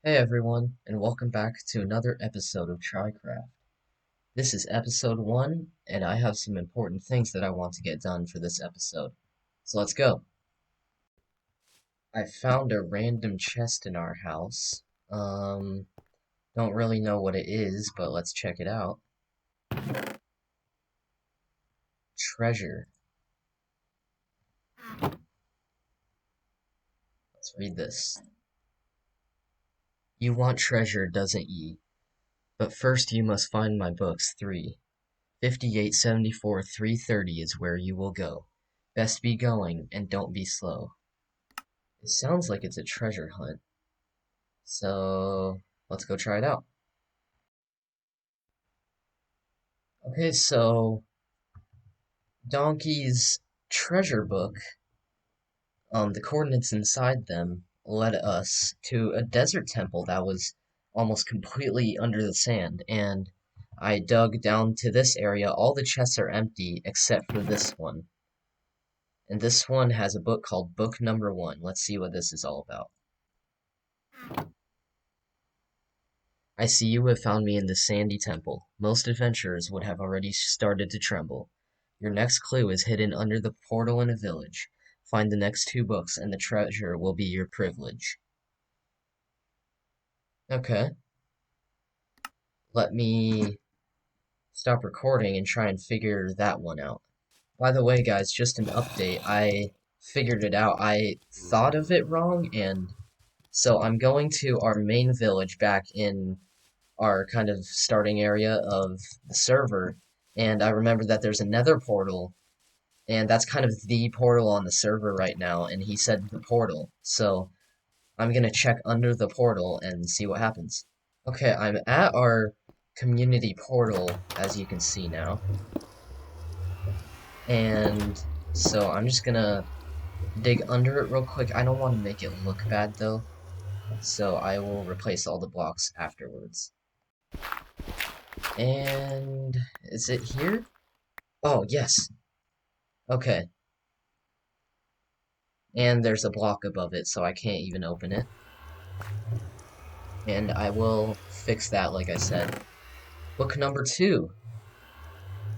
Hey everyone, and welcome back to another episode of TriCraft. This is episode 1, and I have some important things that I want to get done for this episode. So let's go. I found a random chest in our house. Don't really know what it is, but let's check it out. Treasure. Let's read this. You want treasure, doesn't ye? But first you must find my books 3. 58, 74, 330 is where you will go. Best be going, and don't be slow. It sounds like it's a treasure hunt. So let's go try it out. Okay, so Donkey's treasure book, the coordinates inside them led us to a desert temple that was almost completely under the sand, and I dug down to this area. All the chests are empty except for this one. And this one has a book called Book Number 1. Let's see what this is all about. I see you have found me in the sandy temple. Most adventurers would have already started to tremble. Your next clue is hidden under the portal in a village. Find the next 2 books, and the treasure will be your privilege. Okay, let me stop recording and try and figure that one out. By the way, guys, just an update. I figured it out. I thought of it wrong, and so I'm going to our main village back in our kind of starting area of the server, and I remember that there's a nether portal, and that's kind of the portal on the server right now, and he said the portal, so I'm gonna check under the portal and see what happens. Okay, I'm at our community portal, as you can see now, and so I'm just gonna dig under it real quick. I don't want to make it look bad though, so I will replace all the blocks afterwards. And is it here? Oh, yes. Okay. And there's a block above it, so I can't even open it. And I will fix that, like I said. Book number 2.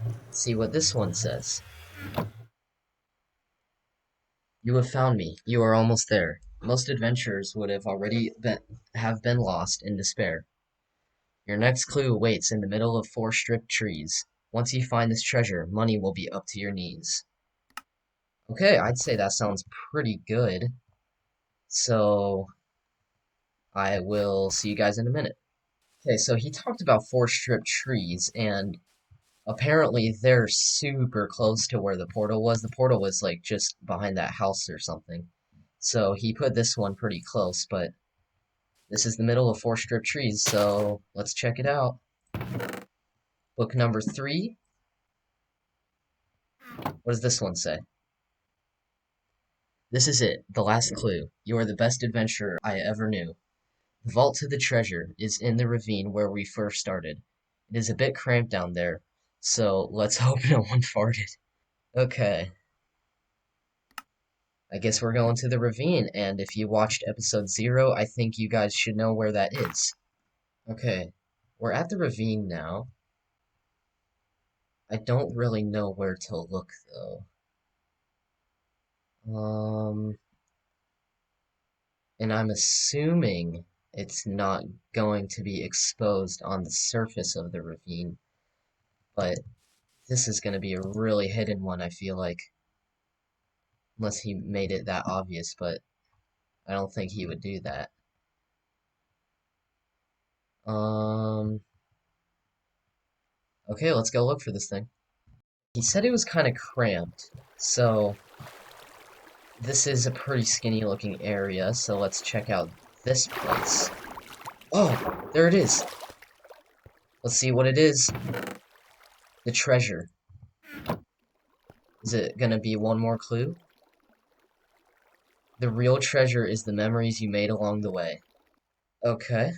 Let's see what this one says. You have found me. You are almost there. Most adventurers would have already been lost in despair. Your next clue waits in the middle of 4 stripped trees. Once you find this treasure, money will be up to your knees. Okay, I'd say that sounds pretty good. So, I will see you guys in a minute. Okay, so he talked about 4 stripped trees, and apparently they're super close to where the portal was. The portal was like just behind that house or something. So he put this one pretty close, but this is the middle of 4 stripped trees, so let's check it out. Book number 3. What does this one say? This is it, the last clue. You are the best adventurer I ever knew. The vault to the treasure is in the ravine where we first started. It is a bit cramped down there, so let's hope no one farted. Okay, I guess we're going to the ravine, and if you watched episode 0, I think you guys should know where that is. Okay, we're at the ravine now. I don't really know where to look, though. And I'm assuming it's not going to be exposed on the surface of the ravine, but this is going to be a really hidden one, I feel like. Unless he made it that obvious, but I don't think he would do that. Okay, let's go look for this thing. He said it was kind of cramped, so this is a pretty skinny looking area, so let's check out this place. Oh, there it is. Let's see what it is. The treasure. Is it gonna be one more clue? The real treasure is the memories you made along the way. Okay.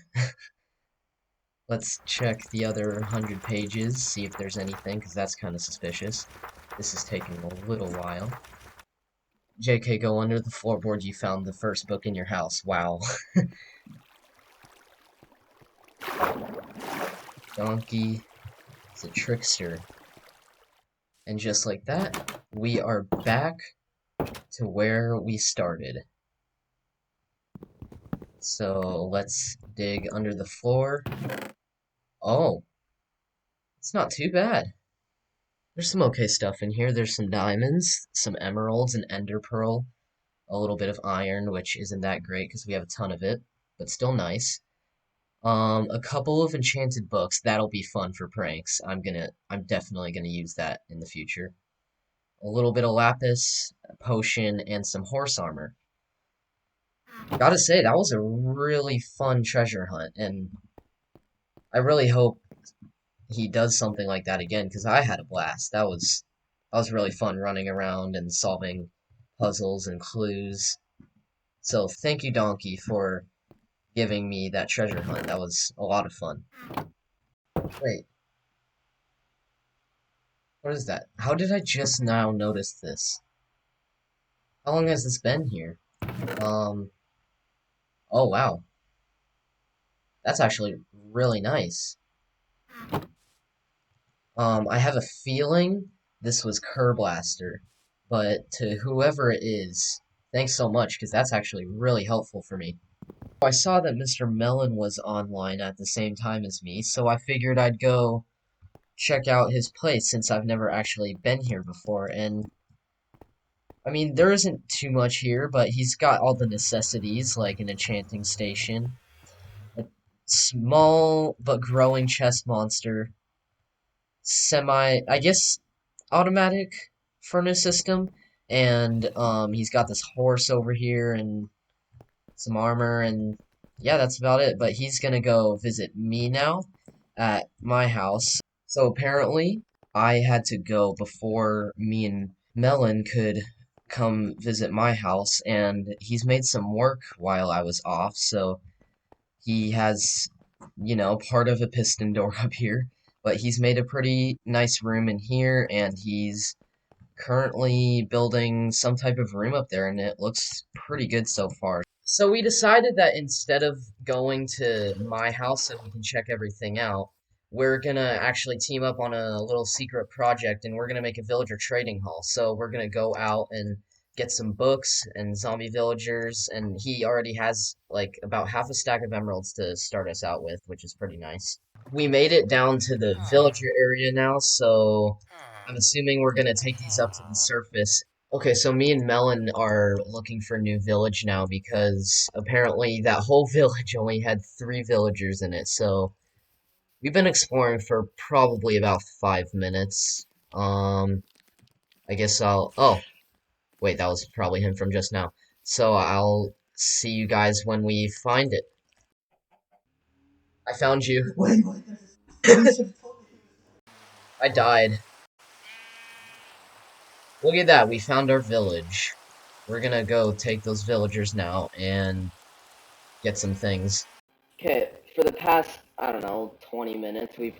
Let's check the other 100 pages, see if there's anything, because that's kind of suspicious. This is taking a little while. JK, go under the floorboard. You found the first book in your house. Wow. Donkey is a trickster. And just like that, we are back to where we started. So let's dig under the floor. Oh, it's not too bad. There's some okay stuff in here. There's some diamonds, some emeralds, an ender pearl, a little bit of iron, which isn't that great because we have a ton of it, but still nice. A couple of enchanted books. That'll be fun for pranks. I'm definitely gonna use that in the future. A little bit of lapis, a potion, and some horse armor. Gotta say, that was a really fun treasure hunt, and I really hope he does something like that again because I had a blast. That was really fun running around and solving puzzles and clues. So thank you, Donkey, for giving me that treasure hunt. That was a lot of fun. Wait, what is that? How did I just now notice this? How long has this been here? Um, oh wow, that's actually really nice. I have a feeling this was Blaster, but to whoever it is, thanks so much, because that's actually really helpful for me. I saw that Mr. Melon was online at the same time as me, so I figured I'd go check out his place since I've never actually been here before, and I mean, there isn't too much here, but he's got all the necessities, like an enchanting station, a small but growing chest monster, I guess, automatic furnace system, and he's got this horse over here and some armor, and yeah, that's about it. But he's gonna go visit me now at my house. So apparently, I had to go before me and Melon could come visit my house, and he's made some work while I was off, so he has, part of a piston door up here, but he's made a pretty nice room in here, and he's currently building some type of room up there, and it looks pretty good so far. So we decided that instead of going to my house so we can check everything out, we're gonna actually team up on a little secret project, and we're gonna make a villager trading hall. So we're gonna go out and get some books and zombie villagers, and he already has like about half a stack of emeralds to start us out with, which is pretty nice. We made it down to the villager area now, so I'm assuming we're gonna take these up to the surface. Okay, so me and Melon are looking for a new village now because apparently that whole village only had 3 villagers in it, so we've been exploring for probably about 5 minutes. Um, I guess oh, wait, that was probably him from just now. So I'll see you guys when we find it. I found you. I died. Look at that, we found our village. We're gonna go take those villagers now and get some things. Okay, for the past, I don't know, 20 minutes, we've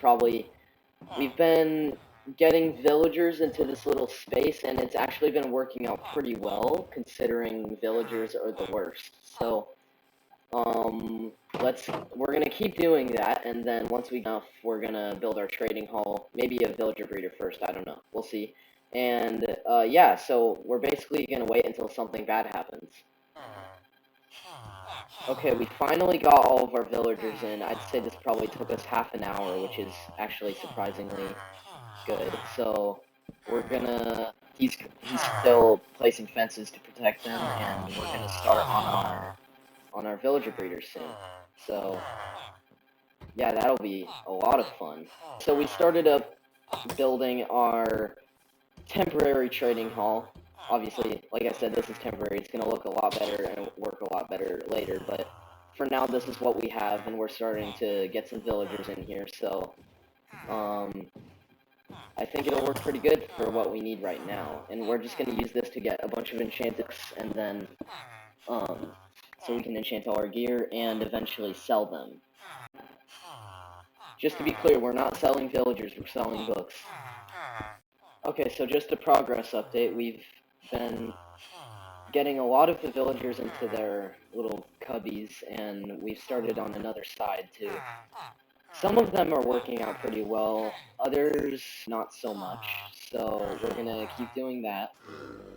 been getting villagers into this little space, and it's actually been working out pretty well, considering villagers are the worst. So, um, we're gonna keep doing that, and then once we get enough, we're gonna build our trading hall, maybe a villager breeder first, I don't know, we'll see. And, yeah, so we're basically gonna wait until something bad happens. Okay, we finally got all of our villagers in. I'd say this probably took us half an hour, which is actually surprisingly good. So we're gonna he's still placing fences to protect them, and we're gonna start on our villager breeders soon. So yeah, that'll be a lot of fun. So we started up building our temporary trading hall. Obviously, like I said, this is temporary. It's going to look a lot better and work a lot better later, but for now, this is what we have, and we're starting to get some villagers in here, so I think it'll work pretty good for what we need right now, and we're just going to use this to get a bunch of enchantments, and then, so we can enchant all our gear and eventually sell them. Just to be clear, we're not selling villagers, we're selling books. Okay, so just a progress update. We've been getting a lot of the villagers into their little cubbies, and we've started on another side too. some of them are working out pretty well, others not so much. So we're gonna keep doing that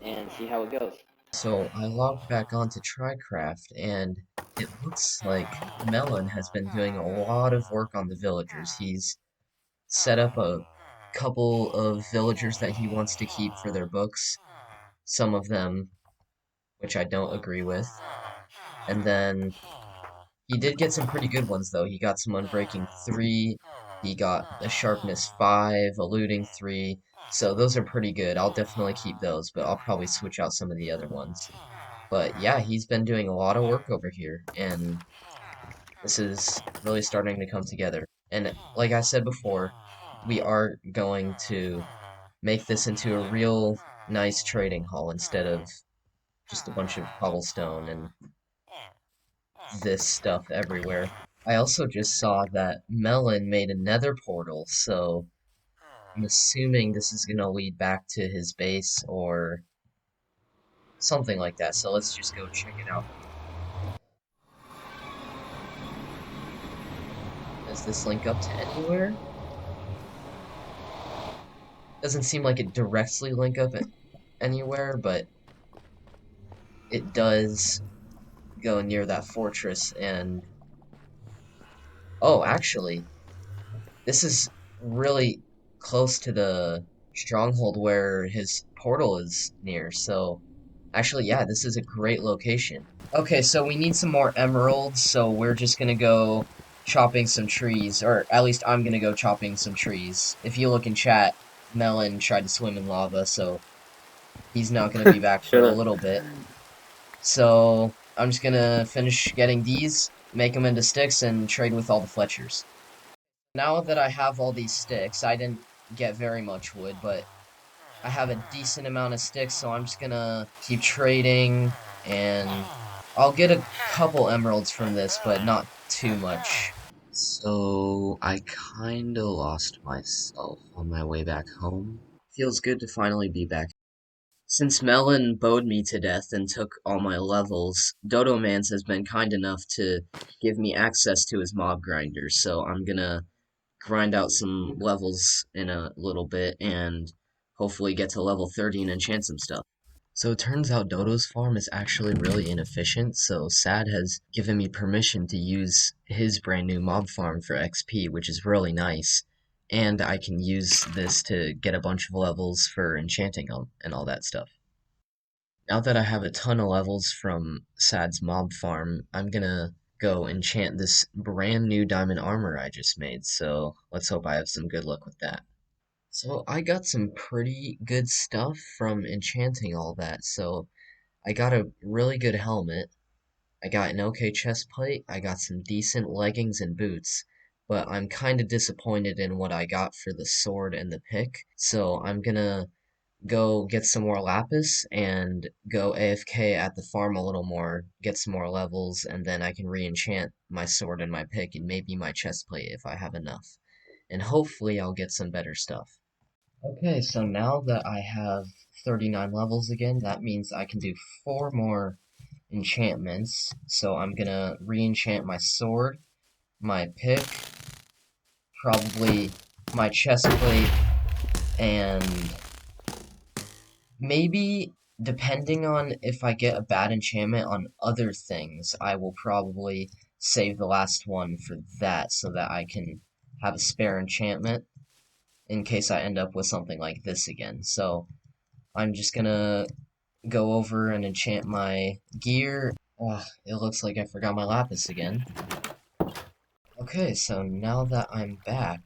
and see how it goes. So I logged back onto TriCraft, and it looks like Melon has been doing a lot of work on the villagers. He's set up a couple of villagers that he wants to keep for their books, some of them which I don't agree with. And then he did get some pretty good ones though. He got some Unbreaking 3, he got a Sharpness 5, a Looting 3. So those are pretty good. I'll definitely keep those, but I'll probably switch out some of the other ones. But yeah, he's been doing a lot of work over here, and this is really starting to come together. And like I said before, we are going to make this into a real nice trading hall instead of just a bunch of cobblestone and this stuff everywhere. I also just saw that Melon made a nether portal, so I'm assuming this is gonna lead back to his base or something like that. So let's just go check it out. Does this link up to anywhere? Doesn't seem like it directly link up anywhere, but it does go near that fortress and oh, actually, this is really close to the stronghold where his portal is near, so actually, yeah, this is a great location. Okay, so we need some more emeralds, so we're just gonna go chopping some trees, or at least I'm gonna go chopping some trees. If you look in chat, Melon tried to swim in lava, so he's not gonna be back for Shut a up. little bit. So I'm just gonna finish getting these, make them into sticks, and trade with all the Fletchers. Now that I have all these sticks, I didn't get very much wood, but I have a decent amount of sticks, so I'm just gonna keep trading, and I'll get a couple emeralds from this, but not too much. So I kinda lost myself on my way back home. Feels good to finally be back. Since Melon bowed me to death and took all my levels, Dodo Mans has been kind enough to give me access to his mob grinders, so I'm gonna grind out some levels in a little bit and hopefully get to level 30 and enchant some stuff. So it turns out Dodo's farm is actually really inefficient, so Sad has given me permission to use his brand new mob farm for XP, which is really nice. And I can use this to get a bunch of levels for enchanting them and all that stuff. Now that I have a ton of levels from Sad's mob farm, I'm gonna go enchant this brand new diamond armor I just made, so let's hope I have some good luck with that. So I got some pretty good stuff from enchanting all that, so I got a really good helmet, I got an okay chest plate, I got some decent leggings and boots, but I'm kinda disappointed in what I got for the sword and the pick, so I'm gonna go get some more lapis and go AFK at the farm a little more, get some more levels, and then I can re-enchant my sword and my pick and maybe my chest plate if I have enough. And hopefully I'll get some better stuff. Okay, so now that I have 39 levels again, that means I can do 4 more enchantments. So I'm gonna re-enchant my sword, my pick, probably my chest plate, and maybe, depending on if I get a bad enchantment on other things, I will probably save the last one for that so that I can have a spare enchantment in case I end up with something like this again. So I'm just gonna go over and enchant my gear. Ugh, it looks like I forgot my lapis again. Okay, so now that I'm back,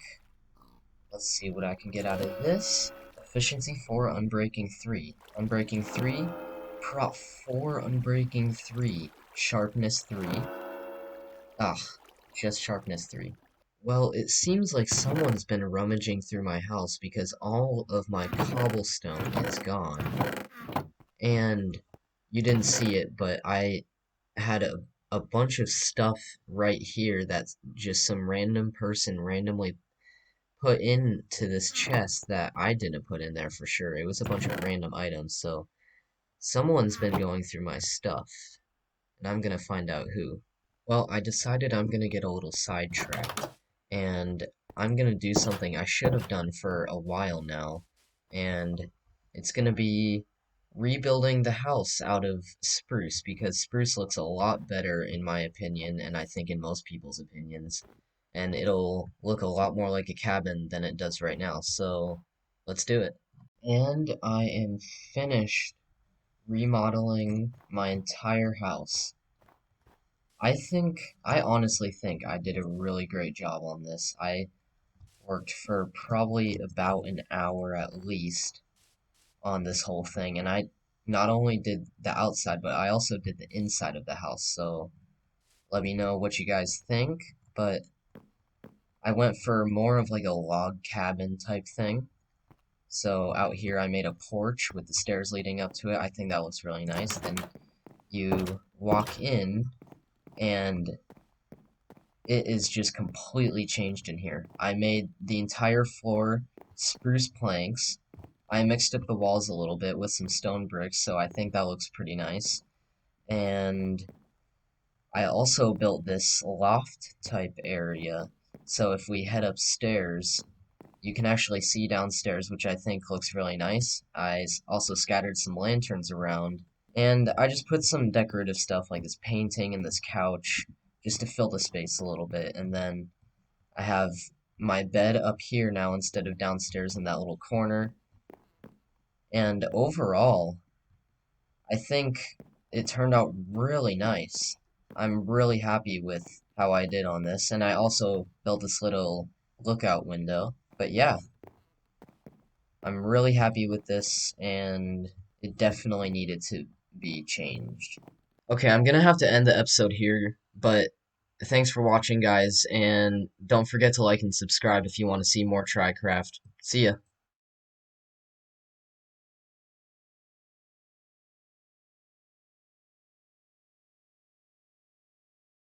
let's see what I can get out of this. Efficiency 4, Unbreaking 3. Unbreaking 3, Prop 4, Unbreaking 3. Sharpness 3. Ah, just Sharpness 3. Well, it seems like someone's been rummaging through my house because all of my cobblestone is gone. And you didn't see it, but I had a bunch of stuff right here that's just some random person randomly put into this chest that I didn't put in there for sure. It was a bunch of random items, so someone's been going through my stuff, and I'm gonna find out who. Well, I decided I'm gonna get a little sidetracked, and I'm gonna do something I should have done for a while now, and it's gonna be rebuilding the house out of spruce because spruce looks a lot better in my opinion, and I think in most people's opinions, and it'll look a lot more like a cabin than it does right now. So let's do it. And I am finished remodeling my entire house. I honestly think I did a really great job on this. I worked for probably about an hour at least on this whole thing, and I not only did the outside, but I also did the inside of the house. So let me know what you guys think. But I went for more of like a log cabin type thing. So out here I made a porch with the stairs leading up to it. I think that looks really nice. Then you walk in and it is just completely changed in here. I made the entire floor spruce planks. I mixed up the walls a little bit with some stone bricks, so I think that looks pretty nice. And I also built this loft type area, so if we head upstairs, you can actually see downstairs, which I think looks really nice. Also scattered some lanterns around, and I just put some decorative stuff like this painting and this couch just to fill the space a little bit, and then I have my bed up here now instead of downstairs in that little corner. And overall, I think it turned out really nice. I'm really happy with how I did on this, and I also built this little lookout window. But yeah, I'm really happy with this, and it definitely needed to be changed. Okay, I'm gonna have to end the episode here, but thanks for watching, guys, and don't forget to like and subscribe if you want to see more TriCraft. See ya.